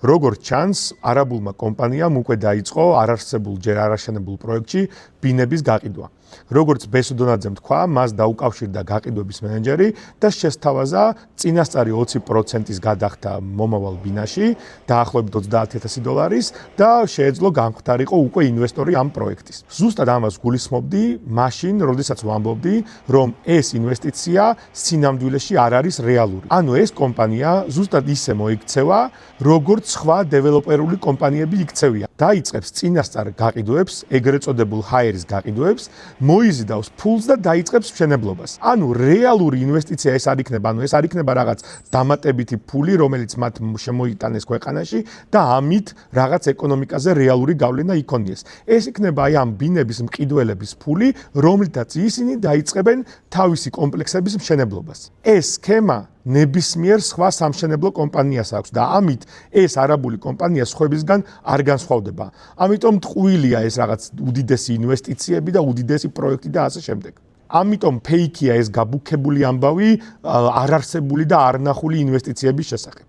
როგორც ჩანს, არაბულმა კომპანიამ უკვე დაიწყო არარსებულ ჯერ არაშენებულ პროექტში ბინების გაყიდვა. როგორც ბესუდონაძემ თქვა, მას დაუკავშირდა გაყიდვების მენეჯერი და შესთავაზა წინასწარი 20%-ის გადახდა მომავალ ბინაში, დაახლოებით $30,000 და შეეძლო განხდარიყო უკვე ინვესტორი ამ პროექტის. ზუსტად ამას გულისხმობდი მაშინ, როდესაც ვამბობდი, რომ ეს ინვესტიცია სინამდვილეში არ არის რეალური. ანუ ეს კომპანია ზუსტად ისე მოიქცევა, როგორც სხვა დეველოპერული კომპანიები იქცევიან. დაიწყებს წინასწარ გაყიდვებს, ეგრეთ წოდებულ ჰაერის გაყიდვებს, მოიზიდავს ფულს და დაიწყებს მშენებლობას. ანუ რეალური ინვესტიცია ეს არ იქნება, ეს არ იქნება რაღაც დამატებითი ფული, რომელიც მათ შემოიტანეს ქვეყანაში და ამით რაღაც ეკონომიკაზე რეალური გავლენა იქონიეს. ეს იქნება აი ამ ბინების მყიდველების ფული, რომლითაც ისინი დაიწყებენ თავისი კომპლექსების მშენებლობას. ეს სქემა ნებისმიერ სხვა სამშენებლო კომპანიას აქვს და ამით ეს არაბული კომპანია სხვებისგან არ განსხვავდება. ამიტომ ტყუილია ეს რაღაც უდიდესი ინვესტიციები და უდიდესი პროექტი და ასე შემდეგ. ამიტომ ფეიქია ეს გაბუქებული ამბავი არარსებული და არნახული ინვესტიციების შესახებ.